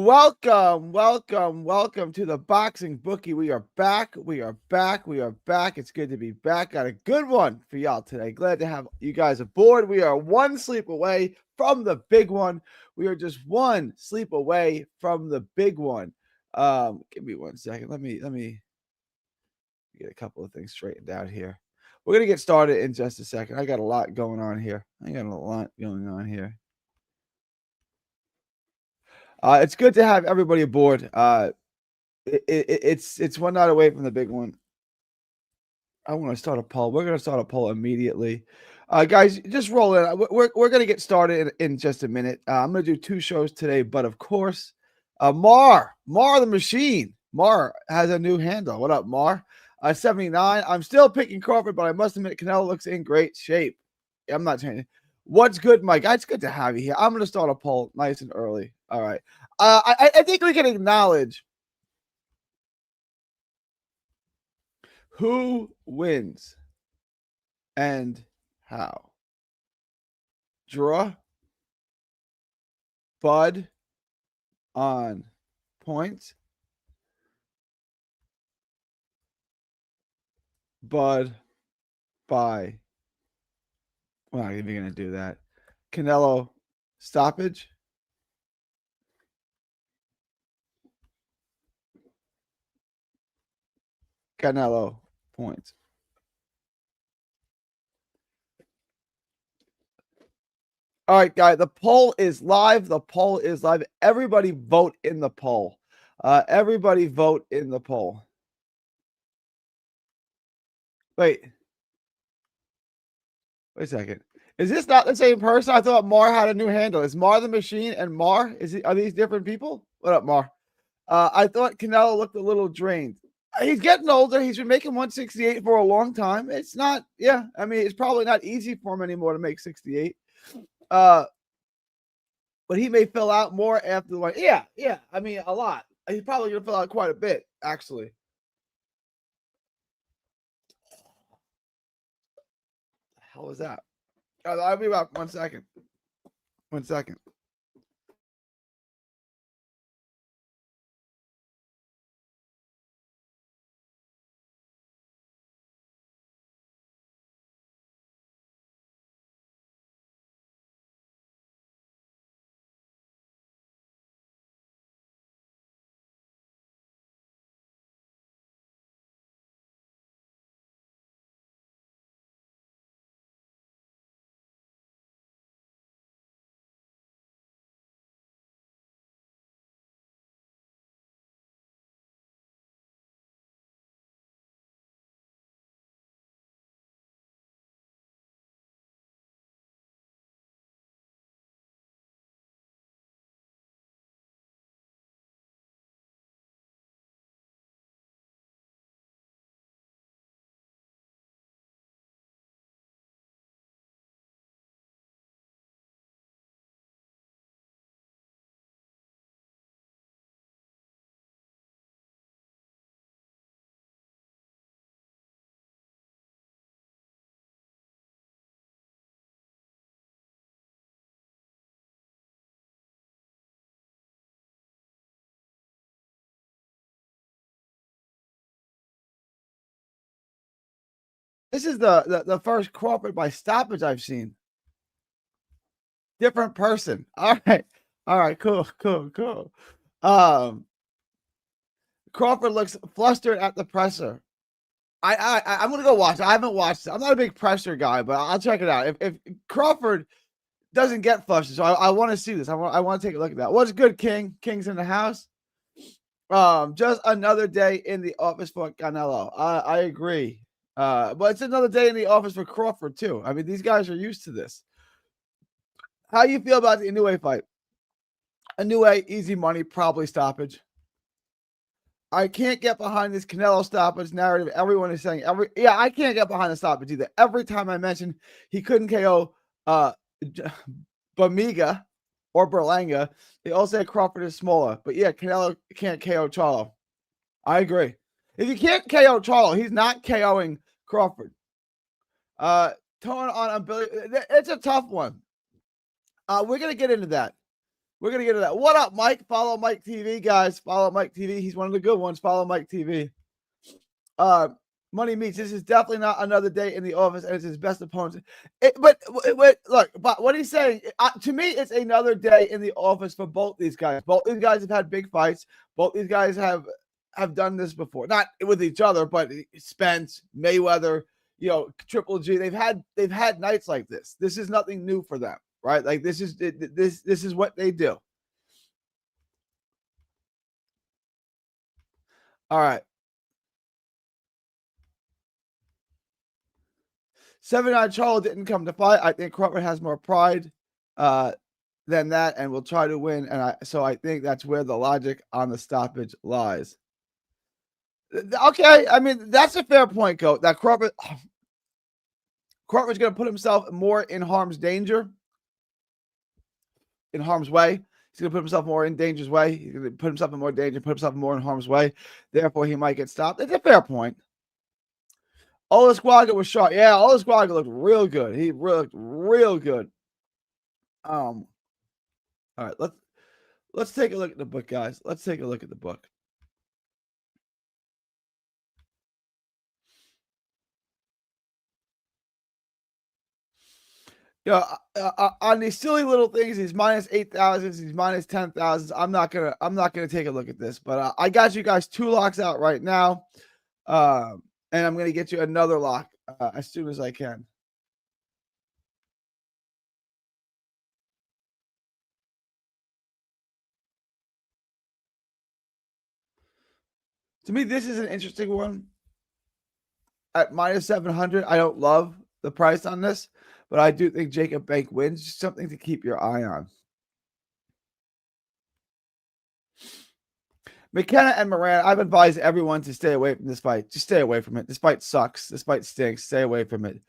Welcome, welcome, welcome to the Boxing Bookie. We are back. We are back. We are back. It's good to be back. Got a good one for y'all today. Glad to have you guys aboard. We are one sleep away from the big one. We are just one sleep away from the big one. Give me 1 second. Let me get a couple of things straightened out here. We're gonna get started in just a second. I got a lot going on here. It's good to have everybody aboard. It's one night away from the big one. I want to start a poll. We're going to start a poll immediately. Guys, just roll in. We're going to get started in just a minute. I'm going to do 2 shows today, but of course, Mar the Machine. Mar has a new handle. What up, Mar? 79. I'm still picking Crawford, but I must admit Canelo looks in great shape. I'm not changing. What's good, Mike? It's good to have you here. I'm going to start a poll nice and early. All right. I think we can acknowledge who wins and how. Draw. Bud on points. Bud by. We're not even going to do that. Canelo stoppage. Canelo points. All right, guys, the poll is live. The poll is live. Everybody vote in the poll. Everybody vote in the poll. Wait a second. Is this not the same person? I thought Mar had a new handle. Is Mar the Machine and Mar? Are these different people? What up, Mar? I thought Canelo looked a little drained. He's getting older. He's been making 168 for a long time. It's not, I mean, it's probably not easy for him anymore to make 68. But he may fill out more after the one. Yeah. I mean, a lot. He's probably going to fill out quite a bit, actually. The hell was that? I'll be back 1 second. 1 second. This is the first Crawford by stoppage I've seen. Different person. All right, cool. Crawford looks flustered at the presser. I'm gonna go watch it. I haven't watched it. I'm not a big presser guy, but I'll check it out. If Crawford doesn't get flustered, so I want to see this. I want to take a look at that. What's good, King? King's in the house. Just another day in the office for Canelo. I agree. But it's another day in the office for Crawford too. I mean, these guys are used to this. How you feel about the Inoue fight? Inoue, easy money, probably stoppage. I can't get behind this Canelo stoppage narrative. Everyone is saying I can't get behind the stoppage either. Every time I mention he couldn't KO Bamiga or Berlanga, they all say Crawford is smaller. But yeah, Canelo can't KO Charlo. I agree. If you can't KO Charlo, he's not KOing Crawford. Tone on ability. It's a tough one. We're gonna get into that. We're gonna get to that. What up, Mike? Follow Mike TV, guys. Follow Mike TV. He's one of the good ones. Follow Mike TV. Money Meets. This is definitely not another day in the office, and it's his best opponent. But look, but what he's saying to me, it's another day in the office for both these guys. Both these guys have had big fights. Both these guys have done this before, not with each other, but Spence, Mayweather, Triple G. They've had nights like this. This is nothing new for them, right? Like this is what they do. All right. 79 Charlo didn't come to fight. I think Crawford has more pride than that and will try to win. And so I think that's where the logic on the stoppage lies. Okay, I mean, that's a fair point, Coach. That Crawford's going to put himself more in harm's danger, in harm's way. He's going to put himself more in danger's way. He's going to put himself in more danger, put himself more in harm's way. Therefore, he might get stopped. It's a fair point. Olasquaga was sharp. Yeah, Olasquaga looked real good. He looked real good. All right, let's take a look at the book, guys. Let's take a look at the book. On these silly little things, these minus 8,000s, these minus 10,000s. I'm not gonna take a look at this, but I got you guys 2 locks out right now, and I'm gonna get you another lock as soon as I can. To me, this is an interesting one. At minus 700, I don't love the price on this, but I do think Jacob Bank wins. Just something to keep your eye on. McKenna and Moran, I've advised everyone to stay away from this fight. Just stay away from it. This fight sucks. This fight stinks. Stay away from it.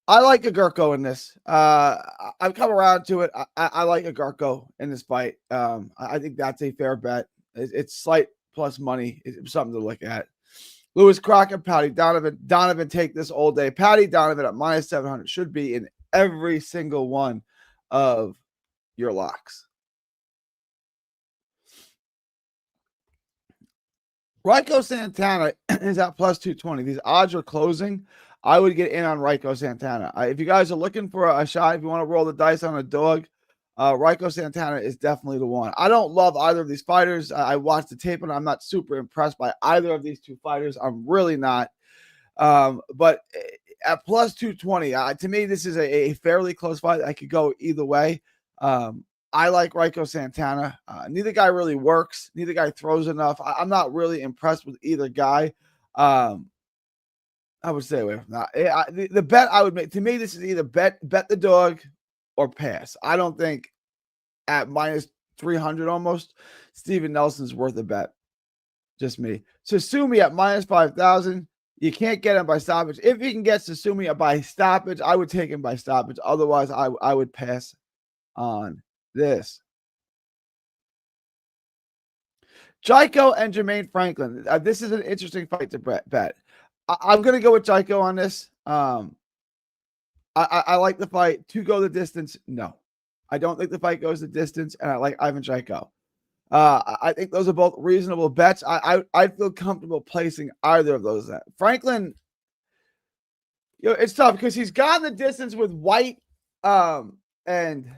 I like Agurko in this. I've come around to it. I like Agurko in this fight. I think that's a fair bet. It's slight plus money. It's something to look at. Lewis Crockett, Patty Donovan. Donovan, take this all day. Patty Donovan at minus 700 should be in every single one of your locks. Raiko Santana is at plus 220. These odds are closing. I would get in on Raiko Santana. If you guys are looking for a shot, if you want to roll the dice on a dog, Raiko Santana is definitely the one. I don't love either of these fighters. I watched the tape and I'm not super impressed by either of these two fighters. I'm really not. But at plus 220, to me, this is a fairly close fight. I could go either way. I like Raiko Santana. Neither guy really works. Neither guy throws enough. I'm not really impressed with either guy. I would stay away from that. The bet I would make, to me, this is either bet the dog or pass. I don't think at minus 300 almost, Steven Nelson's worth a bet. Just me. Sasumi at minus 5,000. You can't get him by stoppage. If you can get Sasumi by stoppage, I would take him by stoppage. Otherwise, I would pass on this. Jaiko and Jermaine Franklin. This is an interesting fight to bet. I'm going to go with Jaiko on this. I like the fight to go the distance. No, I don't think the fight goes the distance, and I like Ivan Jaiko. I think those are both reasonable bets. I feel comfortable placing either of those. Franklin, it's tough because he's gone the distance with White and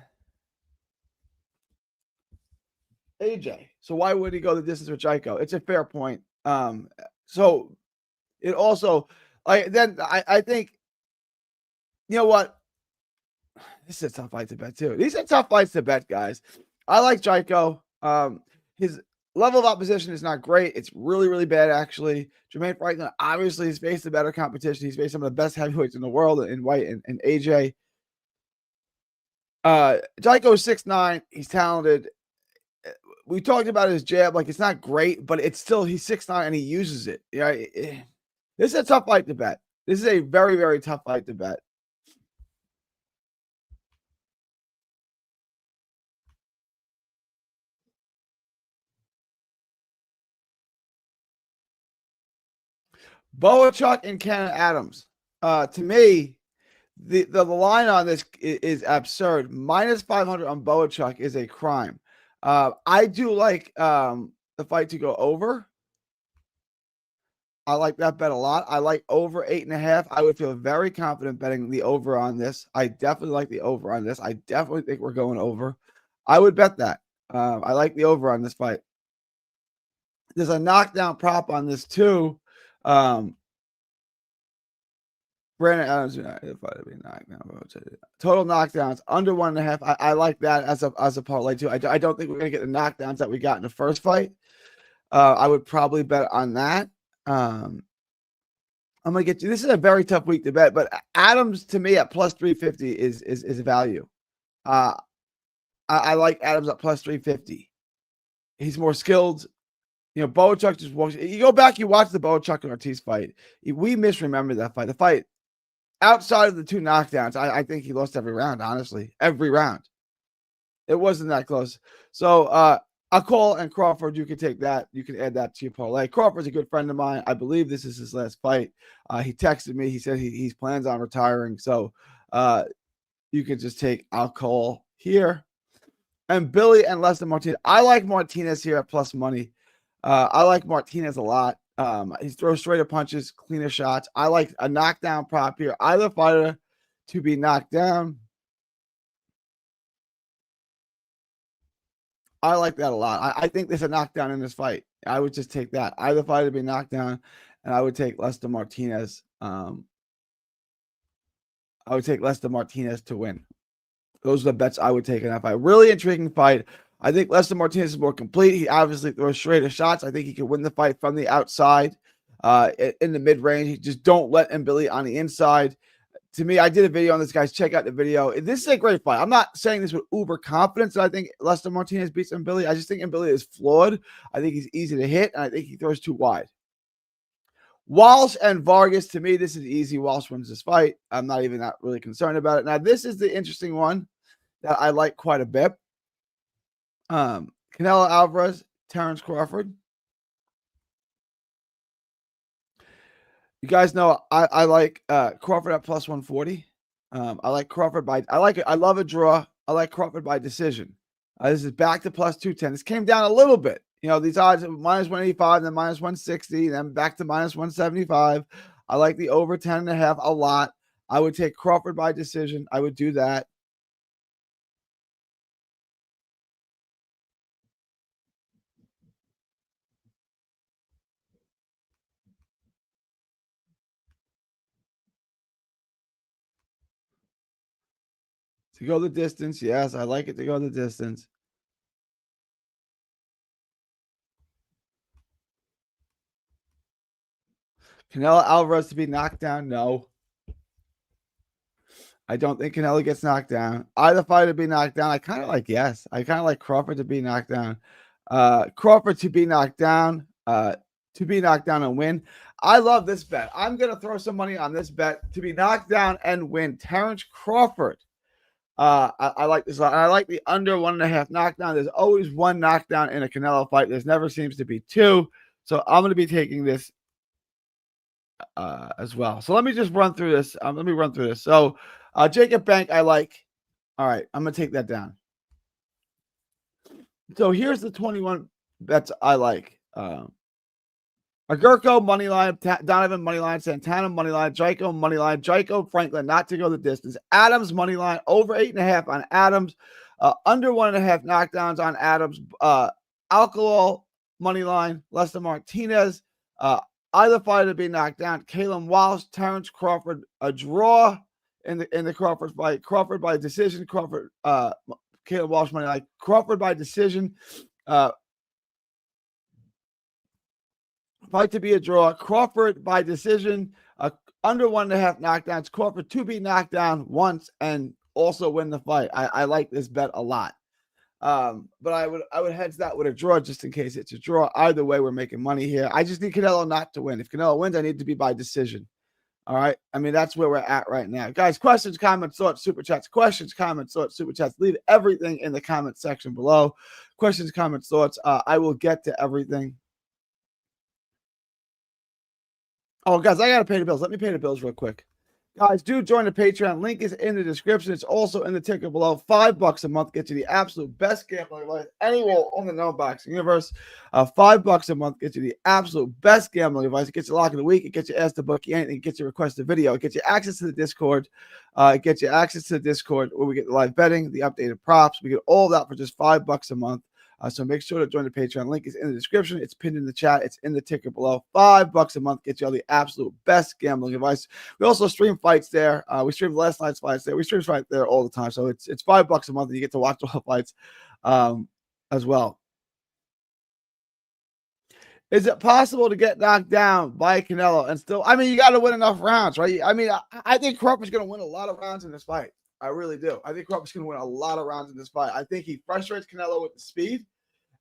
AJ. So why would he go the distance with Jaiko? It's a fair point. So it also, I think, you know what? This is a tough fight to bet too. These are tough fights to bet, guys. I like Jaiko. His level of opposition is not great. It's really, really bad, actually. Jermaine Franklin, obviously, he's faced the better competition. He's faced some of the best heavyweights in the world in White and AJ. Jaiko is 6'9". He's talented. We talked about his jab. Like, it's not great, but it's still, he's 6'9", and he uses it. Yeah, this is a tough fight to bet. This is a very, very tough fight to bet. Boachuk and Ken Adams. To me, the line on this is absurd. Minus 500 on Boachuk is a crime. I do like the fight to go over. I like that bet a lot. I like over 8.5. I would feel very confident betting the over on this. I definitely like the over on this. I definitely think we're going over. I would bet that. I like the over on this fight. There's a knockdown prop on this too. Brandon Adams, total knockdowns under 1.5. I like that as a parlay too. I don't think we're gonna get the knockdowns that we got in the first fight. I would probably bet on that. I'm gonna get you. This is a very tough week to bet, but Adams to me at plus 350 is value. I like Adams at plus 350. He's more skilled. You know, Boachuk just walks. You go back, you watch the Boachuk and Ortiz fight. We misremember that fight. The fight outside of the 2 knockdowns, I think he lost every round. Honestly, every round. It wasn't that close. So Akol and Crawford, you can take that. You can add that to your parlay. Crawford's a good friend of mine. I believe this is his last fight. He texted me. He said he plans on retiring. So you can just take Akol here. And Billy and Lester Martinez. I like Martinez here at plus money. I like Martinez a lot. He throws straighter punches, cleaner shots. I like a knockdown prop here. Either fighter to be knocked down. I like that a lot. I think there's a knockdown in this fight. I would just take that. Either fighter to be knocked down, and I would take Lester Martinez. I would take Lester Martinez to win. Those are the bets I would take in that fight. Really intriguing fight. I think Lester Martinez is more complete. He obviously throws straighter shots. I think he can win the fight from the outside, in the mid-range. He just don't let Billy on the inside. To me, I did a video on this, guys. Check out the video. This is a great fight. I'm not saying this with uber confidence that I think Lester Martinez beats Billy. I just think Billy is flawed. I think he's easy to hit, and I think he throws too wide. Walsh and Vargas, to me, this is easy. Walsh wins this fight. I'm not even that really concerned about it. Now, this is the interesting one that I like quite a bit. Canelo Alvarez, Terrence Crawford. You guys know I like Crawford at plus 140. I like Crawford by I love a draw. I like Crawford by decision. This is back to plus 210. This came down a little bit. You know, these odds minus 185, then minus 160, then back to minus 175. I like the over 10.5 a lot. I would take Crawford by decision. I would do that. To go the distance, yes, I like it to go the distance. Canelo Alvarez to be knocked down, no. I don't think Canelo gets knocked down. Either fighter to be knocked down, I kind of like yes. I kind of like Crawford to be knocked down. Crawford to be knocked down, and win. I love this bet. I'm going to throw some money on this bet to be knocked down and win. Terrence Crawford. I like this a lot. And I like the under 1.5 knockdown. There's always one knockdown in a Canelo fight. There's never seems to be two. So I'm going to be taking this as well. So let me just run through this. Let me run through this. So Jacob Bank, I like. All right, I'm going to take that down. So here's the 21 bets I like. Agurko, moneyline. Donovan, moneyline. Santana, moneyline. Jaiko, moneyline. Jaiko, Franklin, not to go the distance. Adams, moneyline. Over 8.5 on Adams. Under 1.5 knockdowns on Adams. Alcohol, moneyline. Lester Martinez. Either fighter to be knocked down. Caleb Walsh, Terrence Crawford, a draw in the Crawford fight. Crawford by decision. Crawford, Caleb Walsh money like Crawford by decision. Fight to be a draw. Crawford by decision. Under 1.5 knockdowns. Crawford to be knocked down once and also win the fight. I like this bet a lot. But I would hedge that with a draw just in case it's a draw. Either way, we're making money here. I just need Canelo not to win. If Canelo wins, I need to be by decision. All right. I mean, that's where we're at right now. Guys, questions, comments, thoughts, super chats. Questions, comments, thoughts, super chats. Leave everything in the comment section below. Questions, comments, thoughts. I will get to everything. Oh, guys, I got to pay the bills. Let me pay the bills real quick. Guys, do join the Patreon. Link is in the description. It's also in the ticker below. $5 a month gets you the absolute best gambling advice anywhere on the known boxing universe. $5 a month gets you the absolute best gambling advice. It gets you lock of the week. It gets you asked to book anything. It gets you requested video. It gets you access to the Discord. It gets you access to the Discord where we get the live betting, the updated props. We get all that for just $5 a month. So make sure to join the Patreon. Link is in the description. It's pinned in the chat. It's in the ticker below. $5 a month gets you all the absolute best gambling advice. We also stream fights there. We streamed last night's fights there. We stream fights there all the time. So it's $5 a month, and you get to watch all the fights as well. Is it possible to get knocked down by Canelo and still? I mean, you got to win enough rounds, right? I mean, I think Crawford's going to win a lot of rounds in this fight. I really do. I think Crawford's going to win a lot of rounds in this fight. I think he frustrates Canelo with the speed.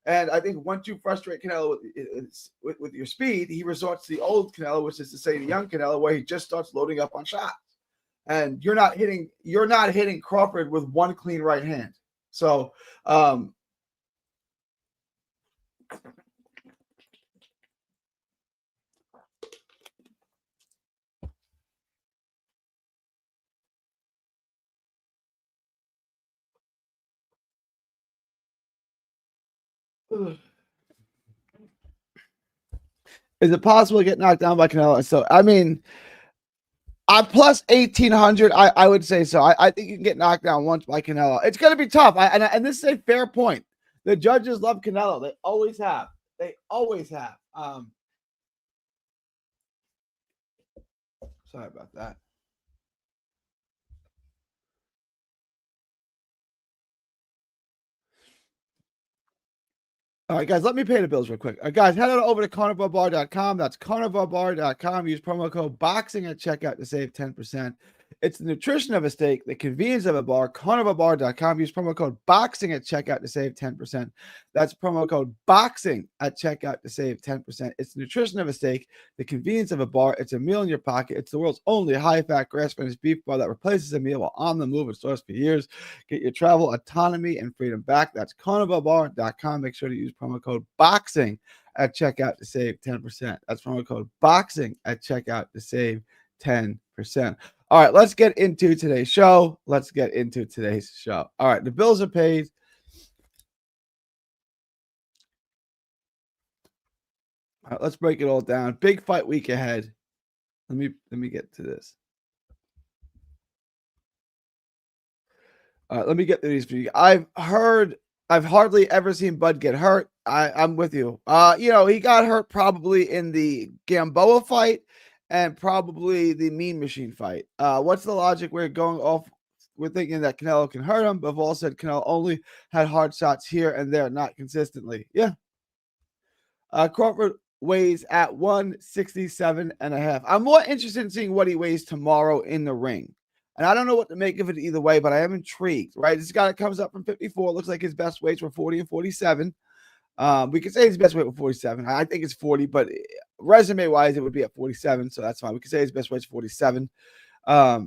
And I think once you frustrate Canelo with your speed, he resorts to the old Canelo, which is to say the young Canelo, where he just starts loading up on shots. And you're not hitting Crawford with one clean right hand. So is it possible to get knocked down by Canelo? So, I mean, I'm plus 1,800. I would say so. I think you can get knocked down once by Canelo. It's going to be tough. And this is a fair point. The judges love Canelo. They always have. They always have. Sorry about that. All right, guys, let me pay the bills real quick. Guys, head on over to carnivalbar.com. That's carnivalbar.com. Use promo code BOXING at checkout to save 10%. It's the nutrition of a steak, the convenience of a bar. Carnivalbar.com. Use promo code BOXING at checkout to save 10%. That's promo code BOXING at checkout to save 10%. It's the nutrition of a steak, the convenience of a bar. It's a meal in your pocket. It's the world's only high-fat, grass-finished beef bar that replaces a meal while on the move and stores for years. Get your travel autonomy and freedom back. That's carnivalbar.com. Make sure to use promo code BOXING at checkout to save 10%. That's promo code BOXING at checkout to save 10%. All right, let's get into today's show. All right, the bills are paid. All right, let's break it all down. Big fight week ahead. Let me get to this. Let me get through these for you. I've hardly ever seen Bud get hurt. I'm with you. He got hurt probably in the Gamboa fight and probably the Mean Machine fight. What's the logic? We're going off. We're thinking that Canelo can hurt him, but Vol said Canelo only had hard shots here and there, not consistently. Yeah. Crawford weighs at 167.5. I'm more interested in seeing what he weighs tomorrow in the ring. And I don't know what to make of it either way, but I am intrigued, right? This guy that comes up from 54. Looks like his best weights were 40 and 47. We could say his best weight was 47. I think it's 40, but resume-wise, it would be at 47, so that's fine. We could say his best weight's 47. Now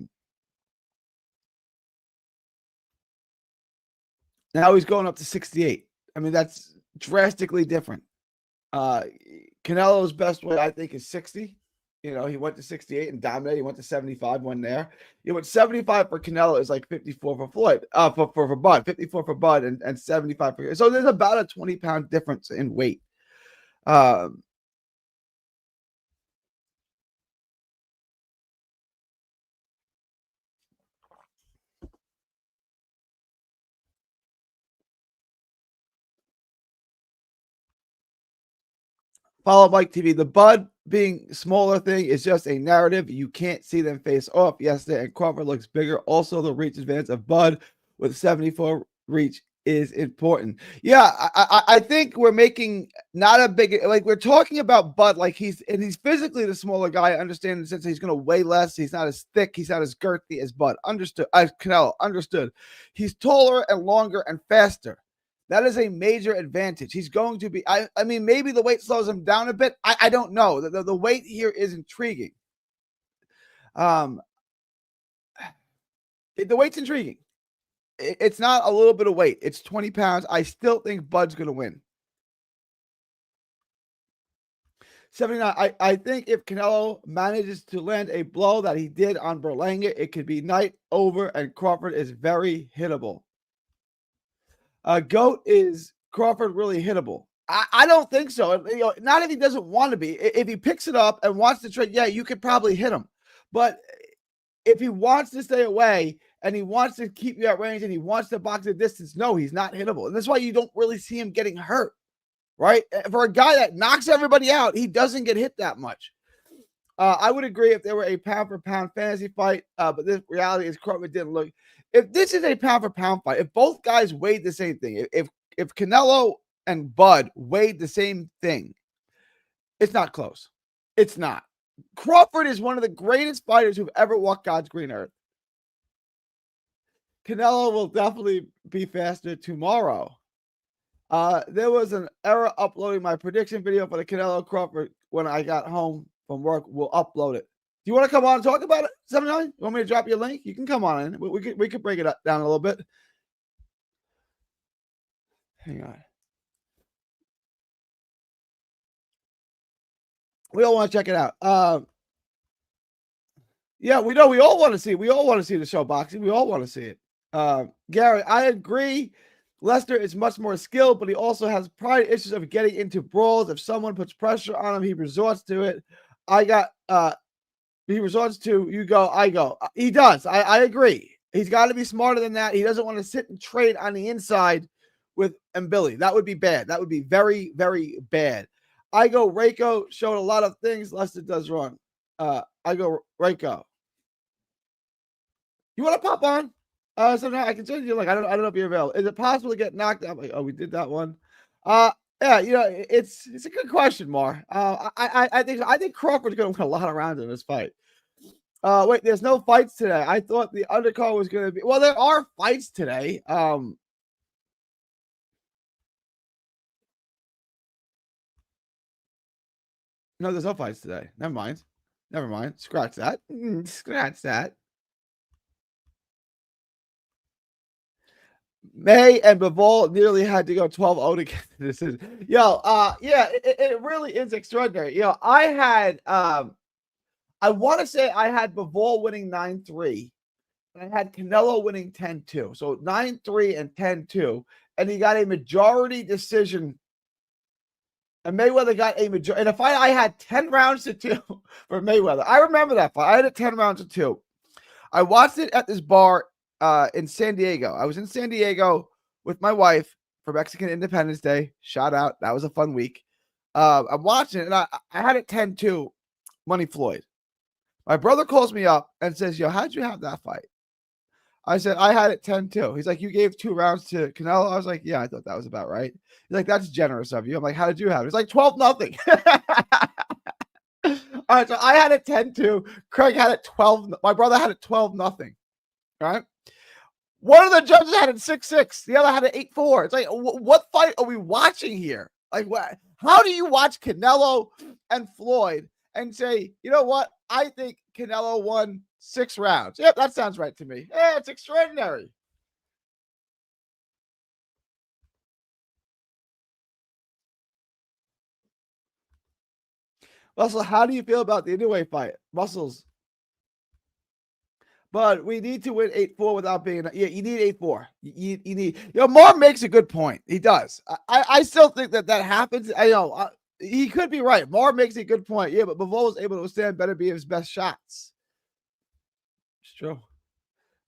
he's going up to 68. I mean, that's drastically different. Canelo's best weight, I think, is 60. He went to 68 and dominated. He went to 75, won there. You went 75 for Canelo is like 54 for Floyd, for Bud, 54 for Bud and 75 for. So there's about a 20-pound difference in weight. Follow Mike TV. The Bud being smaller thing is just a narrative. You can't see them face off yesterday, and Crawford looks bigger. Also, the reach advance of Bud with 74 reach is important. Yeah, I think we're making not a big, like we're talking about Bud like he's physically the smaller guy. I understand in the sense that he's going to weigh less. He's not as thick. He's not as girthy as Bud. Understood. Canelo, understood. He's taller and longer and faster. That is a major advantage. He's going to be, I mean, maybe the weight slows him down a bit. I don't know. The weight here is intriguing. The weight's intriguing. It's not a little bit of weight. It's 20 pounds. I still think Bud's going to win. 79. I think if Canelo manages to land a blow that he did on Berlanga, it could be night over, and Crawford is very hittable. GOAT, is Crawford really hittable? I don't think so. Not if he doesn't want to be. If he picks it up and wants to trade, yeah, you could probably hit him. But if he wants to stay away and he wants to keep you at range and he wants to box a distance, no, he's not hittable. And that's why you don't really see him getting hurt, right? For a guy that knocks everybody out, he doesn't get hit that much. I would agree if there were a pound for pound fantasy fight, but the reality is Crawford didn't look. If this is a pound for pound fight, if both guys weighed the same thing, if Canelo and Bud weighed the same thing, it's not close. It's not. Crawford is one of the greatest fighters who've ever walked God's green earth. Canelo will definitely be faster tomorrow. There was an error uploading my prediction video for the Canelo Crawford when I got home from work. We'll upload it. Do you want to come on and talk about it, 79? You want me to drop you a link? You can come on in. We could break it up, down a little bit. Hang on. We all want to check it out. Yeah, we know. We all want to see. We all want to see the show boxing. We all want to see it. Gary, I agree. Lester is much more skilled, but he also has pride issues of getting into brawls. If someone puts pressure on him, he resorts to it. He resorts to you go, I go. He does. I agree. He's got to be smarter than that. He doesn't want to sit and trade on the inside with Billy. That would be bad. That would be very, very bad. I go, Reiko showed a lot of things Lester does wrong. I go, Reiko. You want to pop on? So now I can send you. Like, I don't know if you're available. Is it possible to get knocked out? Like, oh, we did that one. Yeah, it's a good question, Mar. I think Crawford's going to win a lot of rounds in this fight. Wait, there's no fights today. I thought the undercard was going to be. Well, there are fights today. No, there's no fights today. Never mind. Scratch that. Scratch that. May and Bivol nearly had to go 12-0 to get to this. Yeah, it really is extraordinary. I had I want to say I had Bivol winning 9-3. And I had Canelo winning 10-2. So 9-3 and 10-2. And he got a majority decision. And Mayweather got a majority. In a fight, I had 10 rounds to 2 for Mayweather. I remember that fight. I had it 10 rounds to 2. I watched it at this bar in San Diego. I was in San Diego with my wife for Mexican Independence Day. Shout out. That was a fun week. I'm watching it, and I had it 10-2, Money Floyd. My brother calls me up and says, yo, how'd you have that fight? I said, I had it 10-2. He's like, you gave 2 rounds to Canelo? I was like, yeah, I thought that was about right. He's like, that's generous of you. I'm like, how did you have it? It's like 12-0. All right, so I had it 10-2. Craig had it 12. My brother had it 12-0. All right. One of the judges had it 6-6. The other had it 8-4. It's like, what fight are we watching here? Like, what? How do you watch Canelo and Floyd and say, you know what? I think Canelo won 6 rounds. Yep, that sounds right to me. Yeah, it's extraordinary. Russell, how do you feel about the Inoue fight? Russell's. But we need to win 8-4 without being. Yeah, you need 8-4. You need. Marv makes a good point. He does. I still think that happens. I know he could be right. Marv makes a good point. Yeah, but Bivol was able to withstand better be his best shots. It's true.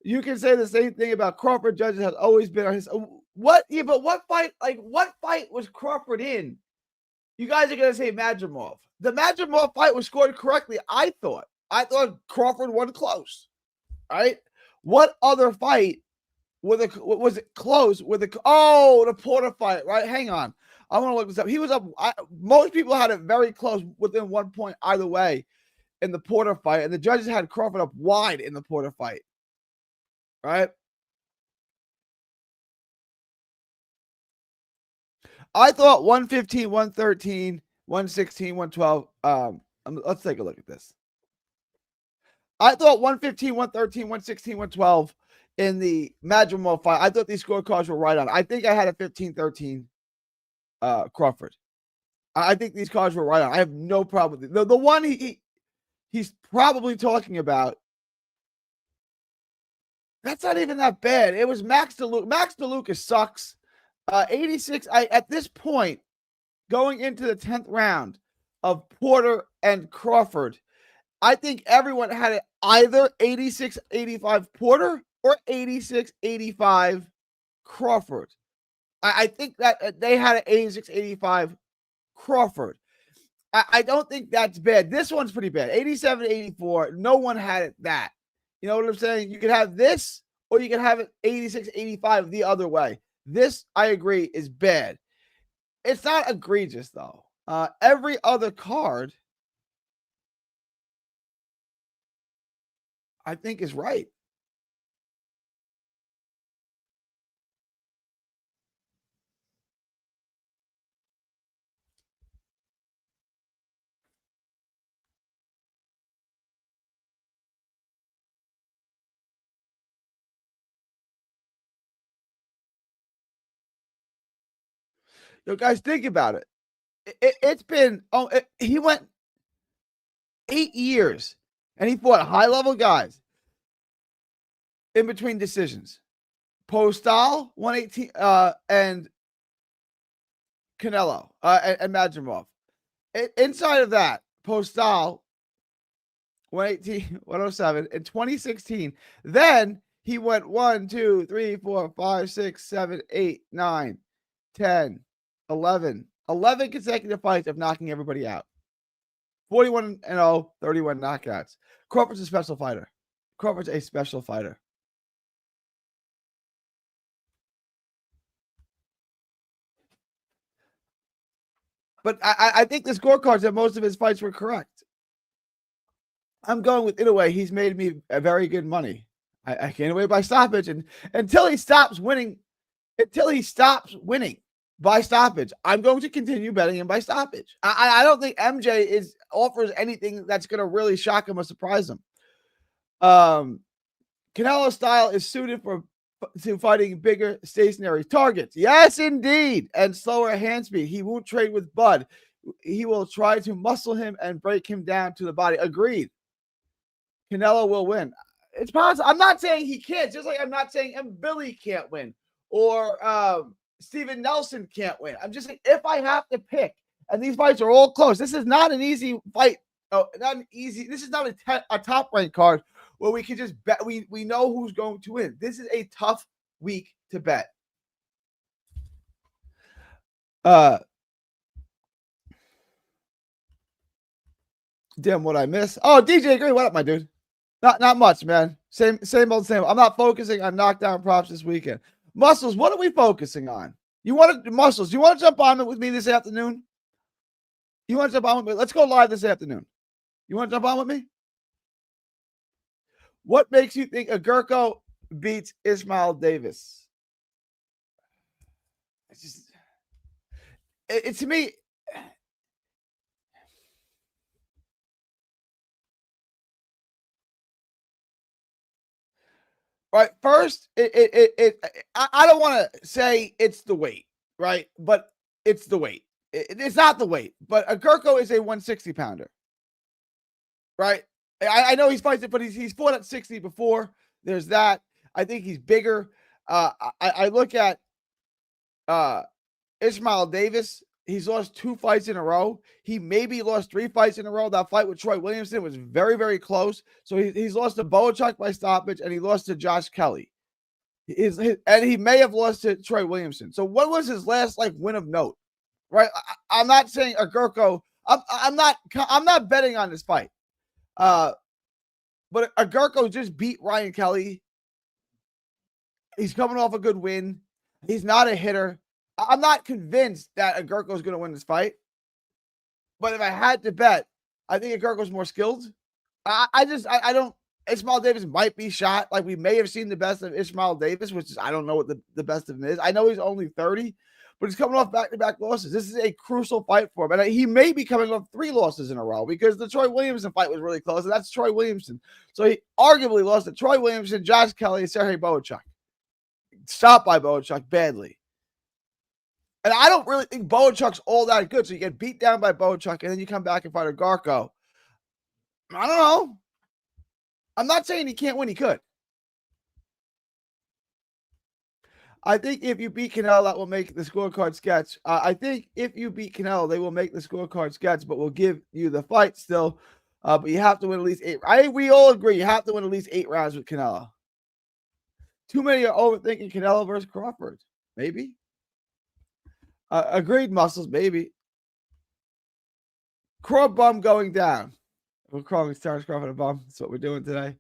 You can say the same thing about Crawford. Judges has always been on his. What? Yeah, but what fight? Like, what fight was Crawford in? You guys are gonna say Madrimov. The Madrimov fight was scored correctly. I thought Crawford won close. Right? What other fight was it close with the Porter fight? Right? Hang on. I want to look this up. He was up. Most people had it very close, within 1 point either way in the Porter fight, and the judges had Crawford up wide in the Porter fight. Right? I thought 115, 113, 116, 112. Let's take a look at this. I thought 115, 113, 116, 112 in the Madrimov fight. I thought these scorecards were right on. I think I had a 15-13 Crawford. I think these cards were right on. I have no problem with it. The one he's probably talking about, that's not even that bad. It was Max DeLuca. Max DeLuca sucks. 86. At this point, going into the 10th round of Porter and Crawford, I think everyone had it either 86-85 Porter or 86-85 Crawford. I think that they had an 86-85 Crawford. I don't think that's bad. This one's pretty bad. 87-84. No one had it that. You know what I'm saying? You could have this or you could have it 86-85 the other way. This, I agree, is bad. It's not egregious, though. Every other card, I think, is right. Yo, guys, think about it. It's been, he went 8 years and he fought high-level guys in between decisions. Postal, 118, and Canelo, and Madrimov. Inside of that, Postal, 118, 107 in 2016. Then he went 1, 2, 3, 4, 5, 6, 7, 8, 9, 10, 11 consecutive fights of knocking everybody out. 41-0, 31 knockouts. Crawford's a special fighter. Crawford's a special fighter. But I think the scorecards that most of his fights were correct. I'm going with Inoue. He's made me a very good money. I can't away by stoppage, and until he stops winning by stoppage, I'm going to continue betting him by stoppage. I don't think MJ offers anything that's going to really shock him or surprise him. Canelo's style is suited to fighting bigger stationary targets. Yes, indeed. And slower hand speed. He won't trade with Bud. He will try to muscle him and break him down to the body. Agreed. Canelo will win. It's possible. I'm not saying he can't, just like I'm not saying Billy can't win or Steven Nelson can't win. I'm just saying if I have to pick, and these fights are all close, this is not an easy fight. Oh, not an easy. This is not a top ranked card where we can just bet. We know who's going to win. This is a tough week to bet. Damn, what I miss. Oh, DJ Green, what up, my dude? Not much, man. Same old. I'm not focusing on knockdown props this weekend. Muscles, what are we focusing on? Muscles, you want to jump on with me this afternoon? You want to jump on with me? Let's go live this afternoon. You want to jump on with me? What makes you think Agurko beats Ismail Davis? It's just, to me, right? First, I don't want to say it's the weight, right? But it's the weight. It's not the weight, but Agurko is a 160 pounder, right? I know he's fighting, but he's fought at 60 before. There's that. I think he's bigger. I look at Ismail Davis. He's lost 2 fights in a row. He maybe lost 3 fights in a row. That fight with Troy Williamson was very, very close. So he's lost to Boachuk by stoppage, and he lost to Josh Kelly. And he may have lost to Troy Williamson. So what was his last win of note? Right? I'm not saying Agurko. I'm not betting on this fight. But Agurko just beat Ryan Kelly. He's coming off a good win. He's not a hitter. I'm not convinced that Agurko is going to win this fight. But if I had to bet, I think Agurko's more skilled. I don't. Ismail Davis might be shot. Like, we may have seen the best of Ismail Davis, which is, I don't know what the best of him is. I know he's only 30, but he's coming off back-to-back losses. This is a crucial fight for him. And he may be coming off 3 losses in a row because the Troy Williamson fight was really close, and that's Troy Williamson. So he arguably lost to Troy Williamson, Josh Kelly, and Sergey Boachuk. Stopped by Boachuk badly. And I don't really think Bowenchuck's all that good. So you get beat down by Bowenchuck, and then you come back and fight Agarko. I don't know. I'm not saying he can't win. He could. I think if you beat Canelo, that will make the scorecard sketch. I think if you beat Canelo, they will make the scorecard sketch, but will give you the fight still. But you have to win at least 8. I think we all agree you have to win at least 8 rounds with Canelo. Too many are overthinking Canelo versus Crawford. Maybe. Agreed, Muscles. Maybe. Craw bum going down. We're calling Terrence Crawford a bum. That's what we're doing today.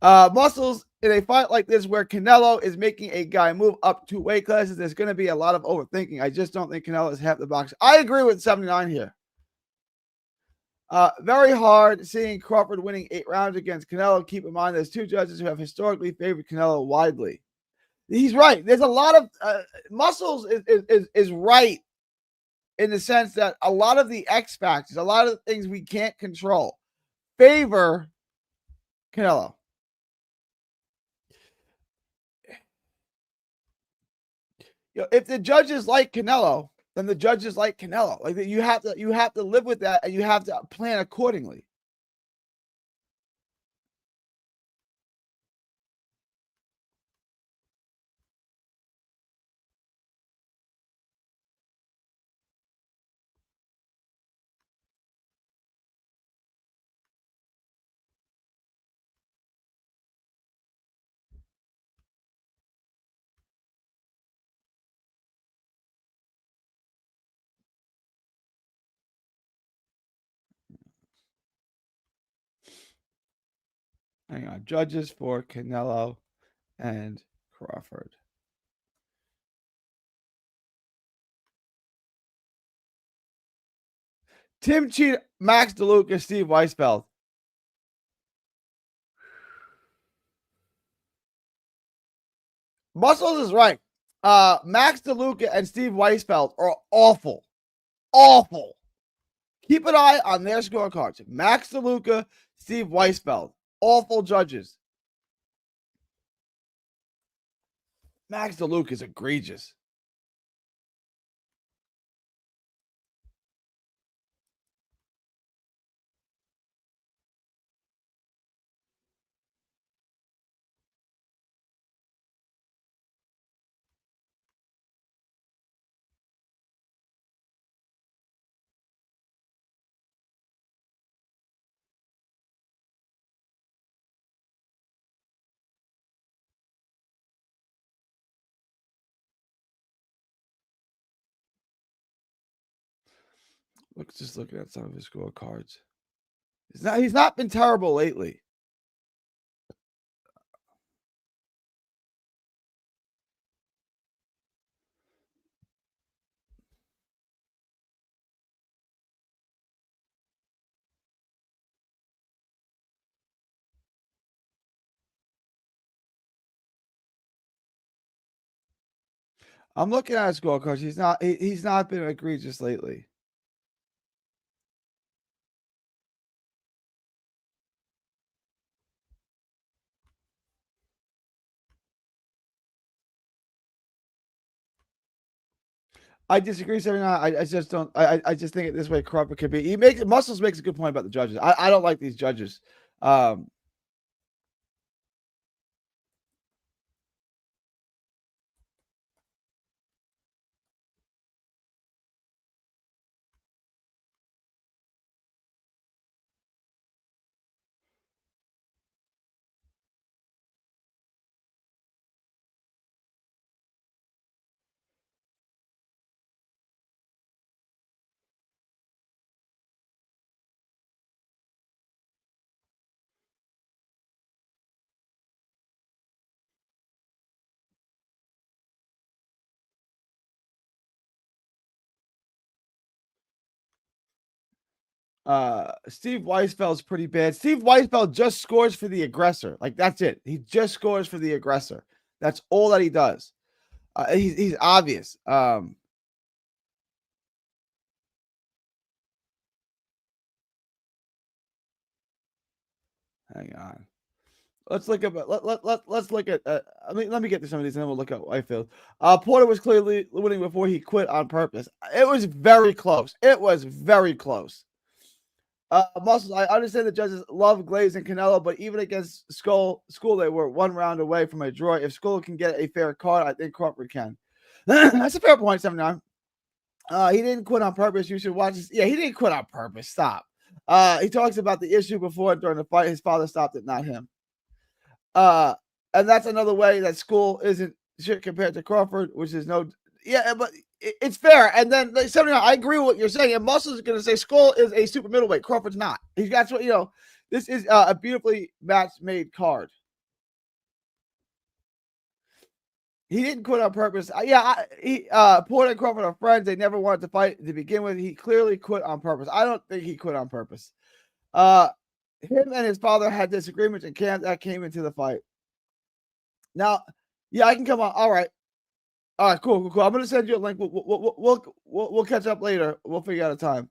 Muscles, in a fight like this where Canelo is making a guy move up 2 weight classes, there's going to be a lot of overthinking. I just don't think Canelo is half the box. I agree with 79 here. Very hard seeing Crawford winning 8 rounds against Canelo. Keep in mind, there's 2 judges who have historically favored Canelo widely. He's right. There's a lot of Muscles is right in the sense that a lot of the X factors, a lot of the things we can't control, favor Canelo. You know, if the judges like Canelo, then the judges like Canelo. Like you have to live with that, and you have to plan accordingly. Hang on, judges for Canelo and Crawford. Tim Cheat, Max DeLuca, Steve Weisfeld. Muscles is right. Max DeLuca and Steve Weisfeld are awful. Awful. Keep an eye on their scorecards. Max DeLuca, Steve Weisfeld. Awful judges. Max DeLuca is egregious. Look, just looking at some of his scorecards. He's not been terrible lately. I'm looking at his scorecards. He's not been egregious lately. I disagree, 79. I just don't. I just think it this way Crawford could be. Muscles makes a good point about the judges. I don't like these judges. Steve Weisfeld's pretty bad. Steve Weisfeld just scores for the aggressor. Like that's it. He just scores for the aggressor. That's all that he does. He's obvious. Hang on. Let's look at let's look at. Let me get to some of these, and then we'll look at Whitefield. Porter was clearly winning before he quit on purpose. It was very close. It was very close. Muscles. I understand the judges love Glaze and Canelo, but even against School, they were one round away from a draw. If School can get a fair card, I think Crawford can. That's a fair point. 79. He didn't quit on purpose. You should watch this. Yeah, he didn't quit on purpose. Stop. He talks about the issue before and during the fight. His father stopped it, not him. And that's another way that School isn't shit compared to Crawford, which is no. Yeah, but it's fair. And then 79, I agree with what you're saying. And Muscles is going to say Skull is a super middleweight. Crawford's not. He's got, this is a beautifully match-made card. He didn't quit on purpose. Porter and Crawford are friends. They never wanted to fight to begin with. He clearly quit on purpose. I don't think he quit on purpose. Him and his father had disagreements in camp that came into the fight. Now, yeah, I can come on. All right, cool. I'm gonna send you a link. We'll catch up later. We'll figure out a time.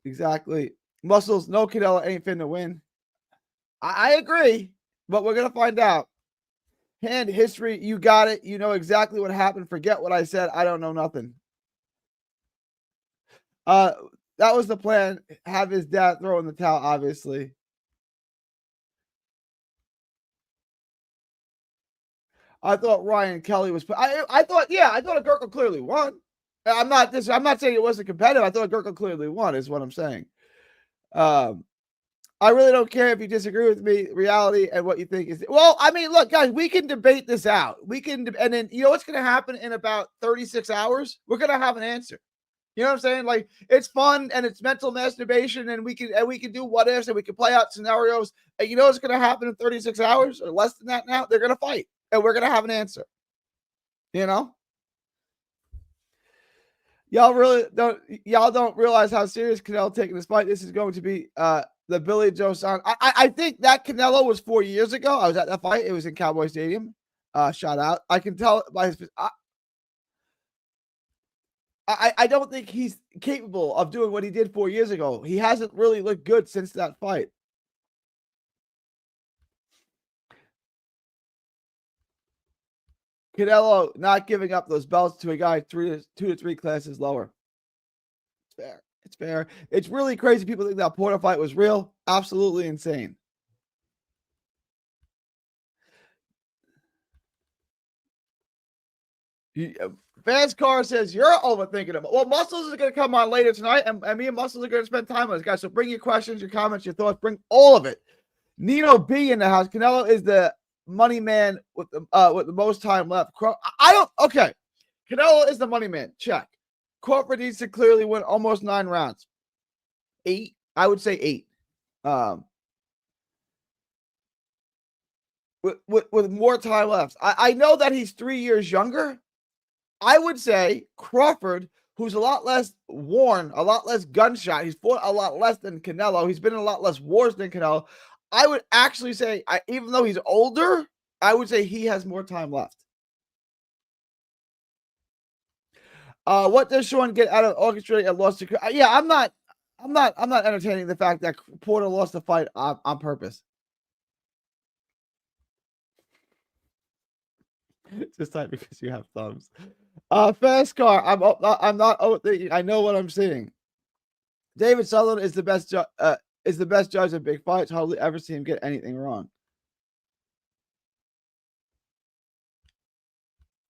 Exactly. Muscles, no Canelo ain't finna win. I agree, but we're gonna find out. Hand history, you got it. You know exactly what happened. Forget what I said. I don't know nothing. That was the plan. Have his dad throw in the towel, obviously. I thought Ryan Kelly was. I thought Gurkle clearly won. I'm not saying it wasn't competitive. I thought Gurkle clearly won. Is what I'm saying. I really don't care if you disagree with me. Reality and what you think is. Well, I mean, look, guys, we can debate this out. We can, and then you know what's going to happen in about 36 hours. We're going to have an answer. You know what I'm saying? Like, it's fun and it's mental masturbation, and we can do what ifs and we can play out scenarios. And you know what's going to happen in 36 hours or less than that? Now they're going to fight, and we're going to have an answer. You know. Y'all don't realize how serious Canelo taking this fight. This is going to be the Billy Joe song. I think that Canelo was 4 years ago. I was at that fight. It was in Cowboy Stadium. Shout out. I can tell by his. I don't think he's capable of doing what he did 4 years ago. He hasn't really looked good since that fight. Canelo not giving up those belts to a guy 2 to 3 classes lower. It's fair. It's fair. It's really crazy. People think that Porter fight was real. Absolutely insane. Fans Car says you're overthinking it. Well, Muscles is going to come on later tonight, and me and Muscles are going to spend time on this, guys. So bring your questions, your comments, your thoughts. Bring all of it. Nino B in the house. Canelo is the money man with the most time left. Okay. Canelo is the money man. Check. Crawford needs to clearly win almost 9 rounds. 8. I would say 8. With more time left. I know that he's 3 years younger. I would say Crawford, who's a lot less worn, a lot less gunshot. He's fought a lot less than Canelo. He's been in a lot less wars than Canelo. I would actually say, even though he's older, I would say he has more time left. What does Sean get out of orchestrating a loss to? Yeah, I'm not entertaining the fact that Porter lost the fight on purpose. Just type because you have thumbs. Fast car. I'm not overthinking. I know what I'm seeing. David Sutherland is the best judge in big fights. Hardly ever see him get anything wrong.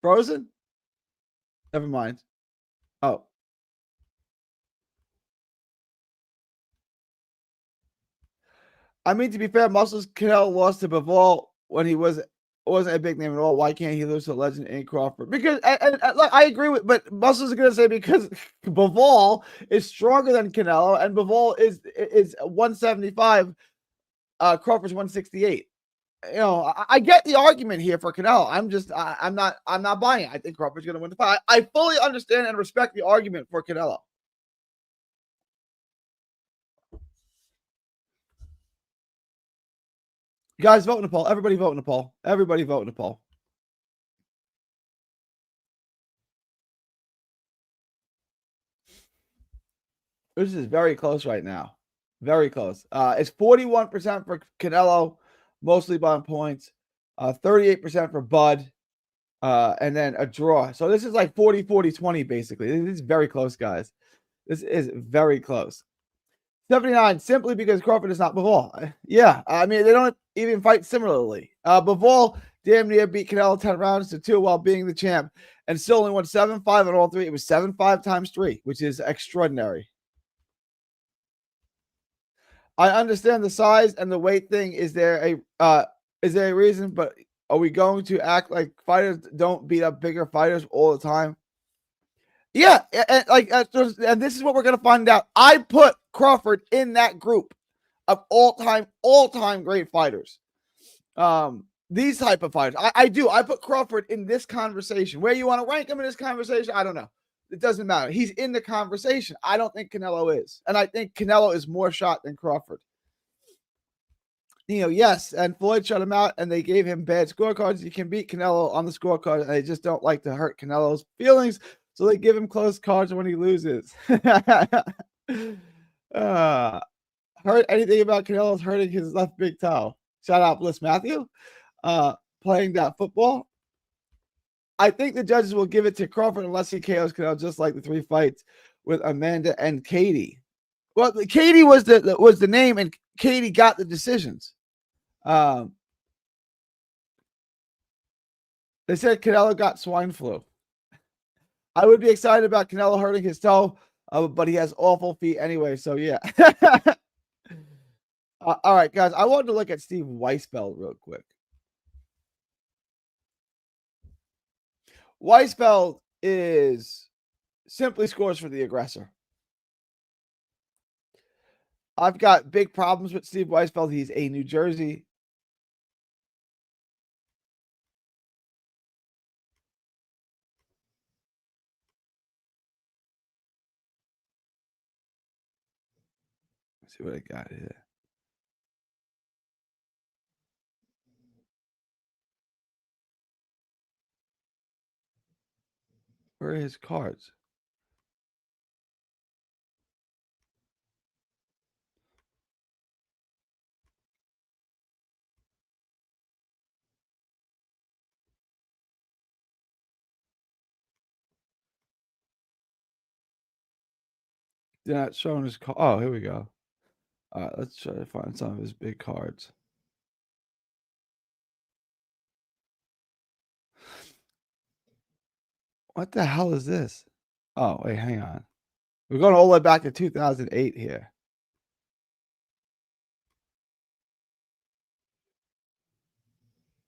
Frozen? Never mind. Oh. I mean, to be fair, Muscles Canelo lost to Bivol when he wasn't a big name at all. Why can't he lose to legend in Crawford? Because and look, I agree with, but Muscles is going to say because Bivol is stronger than Canelo, and Bivol is 175. Crawford's 168. You know, I get the argument here for Canelo. I'm not buying it. I think Crawford's going to win the fight. I fully understand and respect the argument for Canelo. Guys, vote in the poll. Everybody vote in the poll. Everybody vote in the poll. This is very close right now. Very close. It's 41% for Canelo, mostly by points. 38% for Bud, and then a draw. So this is like 40, 40, 20, basically. This is very close, guys. This is very close. 79, simply because Crawford is not Bivol. Yeah, I mean, they don't even fight similarly. Bivol damn near beat Canelo 10 rounds to 2 while being the champ and still only won 7-5 on all three. It was 7-5 times 3, which is extraordinary. I understand the size and the weight thing. Is there a reason? But are we going to act like fighters don't beat up bigger fighters all the time? Yeah, and this is what we're gonna find out. I put Crawford in that group of all time great fighters. These type of fighters, I do. I put Crawford in this conversation. Where you want to rank him in this conversation, I don't know. It doesn't matter. He's in the conversation. I don't think Canelo is, and I think Canelo is more shot than Crawford. Yes, and Floyd shut him out, and they gave him bad scorecards. You can beat Canelo on the scorecard, and they just don't like to hurt Canelo's feelings, so they give him close cards when he loses. Heard anything about Canelo's hurting his left big toe? Shout out Bliss Matthew, playing that football. I think the judges will give it to Crawford unless he KOs Canelo, just like the 3 fights with Amanda and Katie. Well, Katie was the name, and Katie got the decisions. They said Canelo got swine flu. I would be excited about Canelo hurting his toe, but he has awful feet anyway. So yeah. All right, guys. I wanted to look at Steve Weisfeld real quick. Weisfeld is simply scores for the aggressor. I've got big problems with Steve Weisfeld. He's a New Jersey. Let's see what I got here. Where are his cards? They're not showing his card. Oh, here we go. All right, let's try to find some of his big cards. What the hell is this? Oh, wait, hang on. We're going all the way back to 2008 here.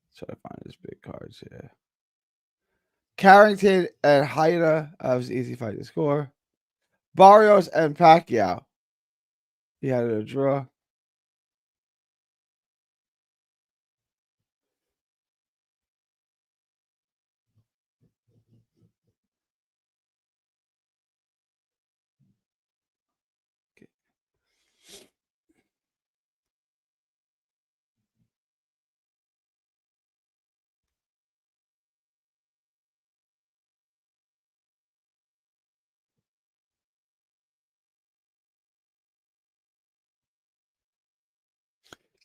Let's try to find his big cards here. Carrington and Haida was an easy fight to score. Barrios and Pacquiao. He had a draw.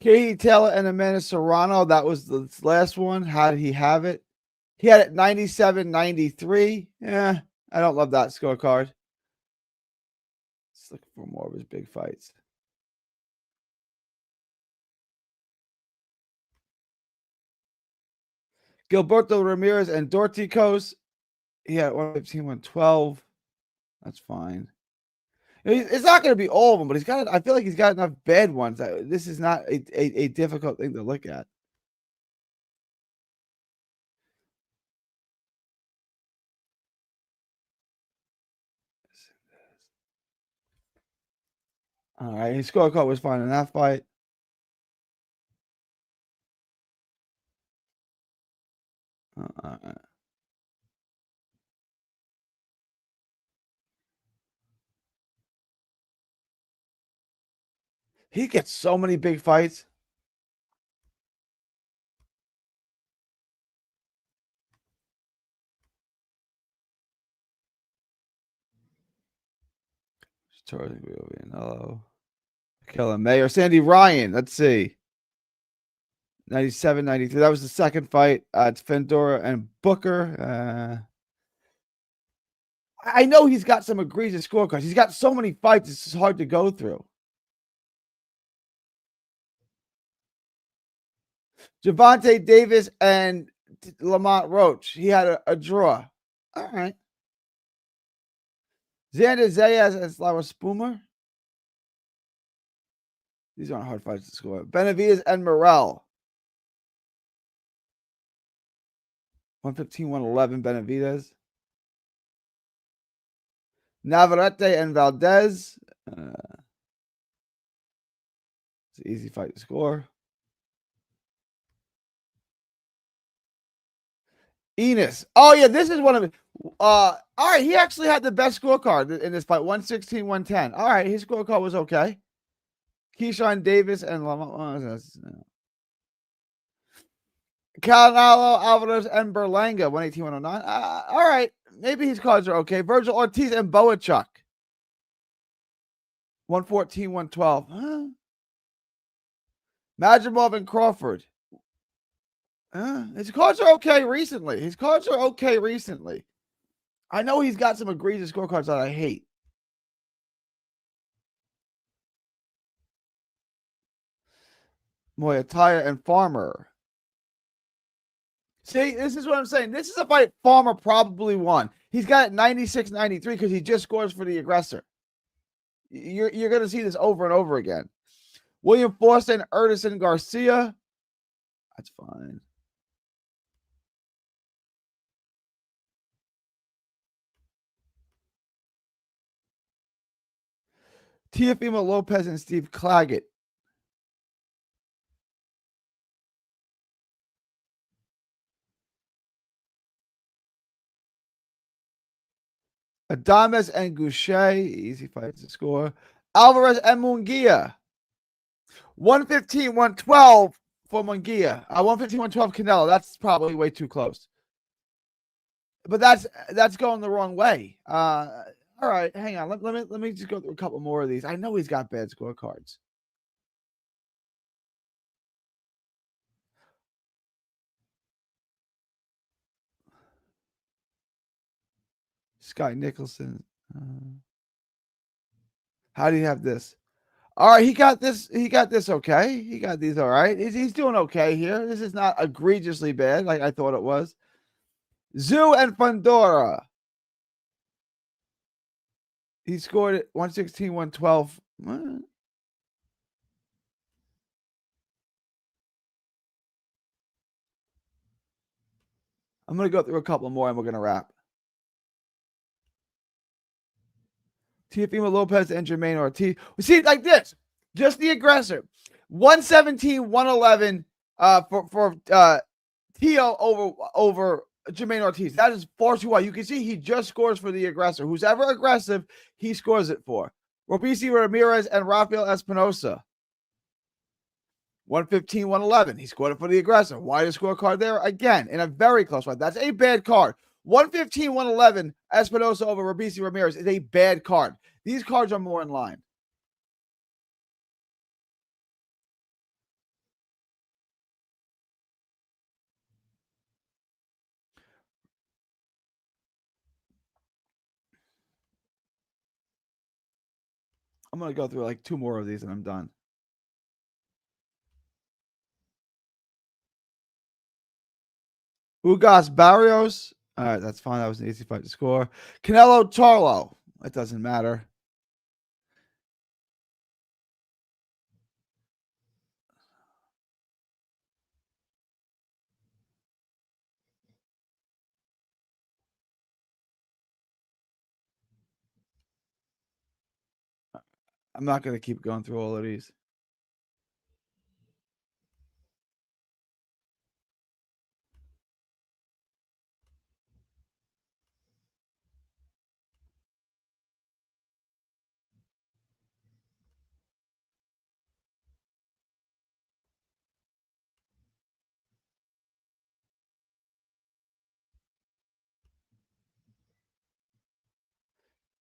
Katie Taylor and Amanda Serrano. That was the last one. How did he have it? He had it 97-93. Yeah, I don't love that scorecard. Let's look for more of his big fights. Gilberto Ramirez and Dorticos. He had 115, 112. That's fine. It's not going to be all of them, but he's got. I feel like he's got enough bad ones. This is not a difficult thing to look at. All right, his scorecard was fine in that fight. He gets so many big fights. Charlie Vianello, Kellen Mayer, Sandy Ryan. Let's see. 97, 93. That was the second fight. It's Fandora and Booker. I know he's got some egregious scorecards. He's got so many fights, it's just hard to go through. Javante Davis and Lamont Roach. He had a draw. All right. Xander Zayas and Slava Spoomer. These aren't hard fights to score. Benavidez and Morrell. 115, 111, Benavidez. Navarrete and Valdez. It's an easy fight to score. Enos. Oh, yeah, this is one of it. All right, he actually had the best scorecard in this fight. 116, 110. All right, his scorecard was okay. Keyshawn Davis and Canelo Alvarez and Berlanga, 118, 109. All right, maybe his cards are okay. Virgil Ortiz and Boachuk. 114, 112. Huh? Madrimov and Crawford. His cards are okay recently. I know he's got some egregious scorecards that I hate. Moyataya and Farmer. See, this is what I'm saying. This is a fight Farmer probably won. He's got 96, 93 because he just scores for the aggressor. You're going to see this over and over again. William Forster and Erdison Garcia. That's fine. Teofimo Lopez and Steve Claggett. Adames and Goucher. Easy fights to score. Alvarez and Munguia. 115, 112 for Munguia. 115, 112 Canelo. That's probably way too close. But that's going the wrong way. All right, hang on. Let me just go through a couple more of these. I know he's got bad scorecards. Scott Nicholson. How do you have this? All right, he got this. He got this okay. He got these all right. He's doing okay here. This is not egregiously bad like I thought it was. Zoo and Fandora. He scored it 116, 112. I'm going to go through a couple more and we're going to wrap. Teofimo Lopez and Jermaine Ortiz. We see like this. Just the aggressor. 117, 111 for Tio over Jermaine Ortiz. That is far too wide. You can see he just scores for the aggressor. Who's ever aggressive, he scores it for. Robeisy Ramirez and Rafael Espinosa. 115, 111. He scored it for the aggressor. Widest scorecard there again in a very close fight. That's a bad card. 115, 111. Espinosa over Robeisy Ramirez is a bad card. These cards are more in line. I'm going to go through like two more of these and I'm done. Ugas Barrios. All right, that's fine. That was an easy fight to score. Canelo Charlo. It doesn't matter. I'm not going to keep going through all of these.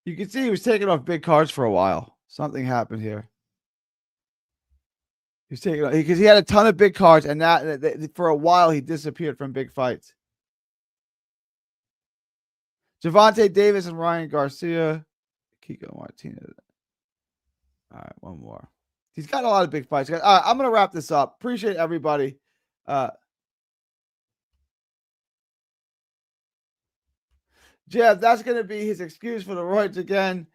You can see he was taking off big cards for a while. Something happened here. He's taking because he had a ton of big cards, and that for a while he disappeared from big fights. Gervonta Davis and Ryan Garcia. Kiko Martinez. All right, one more. He's got a lot of big fights. All right, I'm gonna wrap this up. Appreciate everybody. Jeff, that's gonna be his excuse for the Roids again.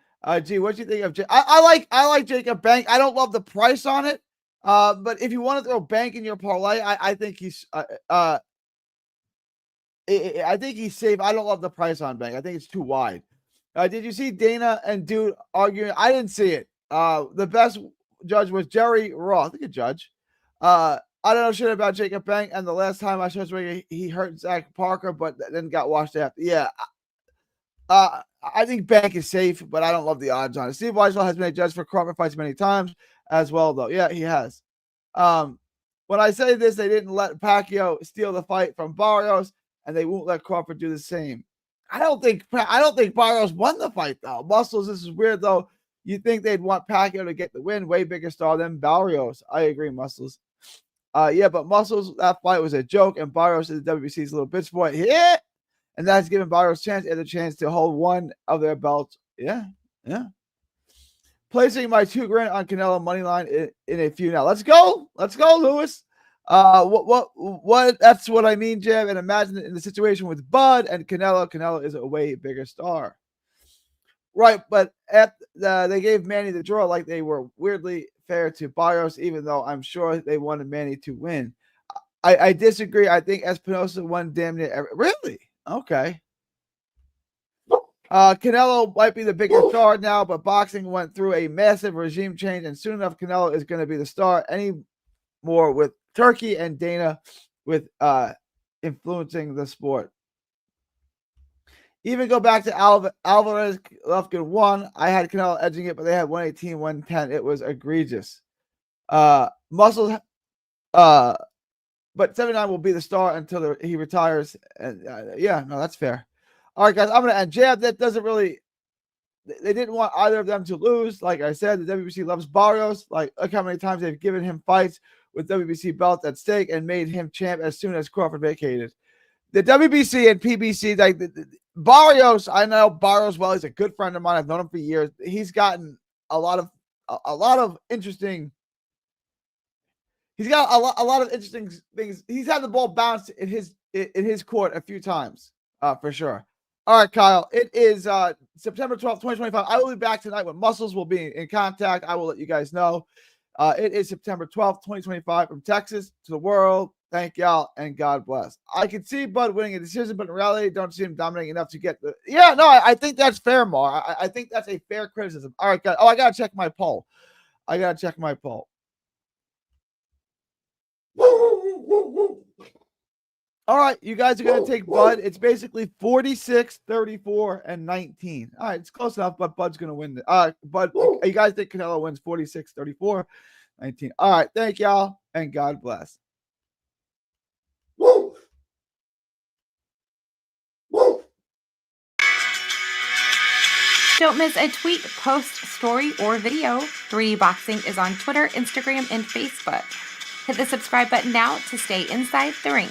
Gee, what do you think of? I like Jacob Bank. I don't love the price on it. But if you want to throw Bank in your parlay, I think he's. I think he's safe. I don't love the price on Bank. I think it's too wide. Did you see Dana and Dude arguing? I didn't see it. The best judge was Jerry Roth. I think a judge. I don't know shit about Jacob Bank. And the last time I saw he hurt Zach Parker, but then got washed after. Yeah. I think Bank is safe, but I don't love the odds on it. Steve Weiswell has been a judge for Crawford fights many times as well, though. Yeah, he has. When I say this, they didn't let Pacquiao steal the fight from Barrios, and they won't let Crawford do the same. I don't think Barrios won the fight, though. Muscles, this is weird, though. You think they'd want Pacquiao to get the win, way bigger star than Barrios. I agree, Muscles. Yeah, but Muscles, that fight was a joke, and Barrios is WBC's little bitch boy. Yeah. And that's given Barrios the chance to hold one of their belts. Yeah. Placing my $2,000 on Canelo money line in a few now. Let's go, Lewis. What? That's what I mean, Jim. And imagine in the situation with Bud and Canelo. Canelo is a way bigger star, right? But they gave Manny the draw like they were weirdly fair to Barrios, even though I'm sure they wanted Manny to win. I disagree. I think Espinosa won damn near really. Okay. Canelo might be the biggest star now, but boxing went through a massive regime change, and soon enough, Canelo is going to be the star anymore with Turkey and Dana with influencing the sport. Even go back to Alvarez Golovkin 1. I had Canelo edging it, but they had 118, 110. It was egregious. Muscles, but 79 will be the star until he retires. And yeah, no, that's fair. All right, guys, I'm going to end. Jab, that doesn't really, they didn't want either of them to lose. Like I said, the WBC loves Barrios. Like, look how many times they've given him fights with WBC belts at stake and made him champ as soon as Crawford vacated. The WBC and PBC, like Barrios, I know Barrios well. He's a good friend of mine. I've known him for years. He's gotten a lot of interesting. He's got a lot of interesting things. He's had the ball bounced in his court a few times, for sure. All right, Kyle. It is September 12th, 2025. I will be back tonight with Muscles. Will be in contact. I will let you guys know. It is September 12th, 2025 from Texas to the world. Thank y'all and God bless. I can see Bud winning a decision, but in reality, don't see him dominating enough to get the. Yeah, no, I think that's fair, Mar. I think that's a fair criticism. All right, guys. Oh, I gotta check my poll. All right, you guys are going to take Bud. It's basically 46, 34, and 19. All right, it's close enough, but Bud's going to win. Bud, you guys think Canelo wins 46, 34, 19. All right, thank y'all, and God bless. Don't miss a tweet, post, story, or video. 3D Boxing is on Twitter, Instagram, and Facebook. Hit the subscribe button now to stay inside the ring.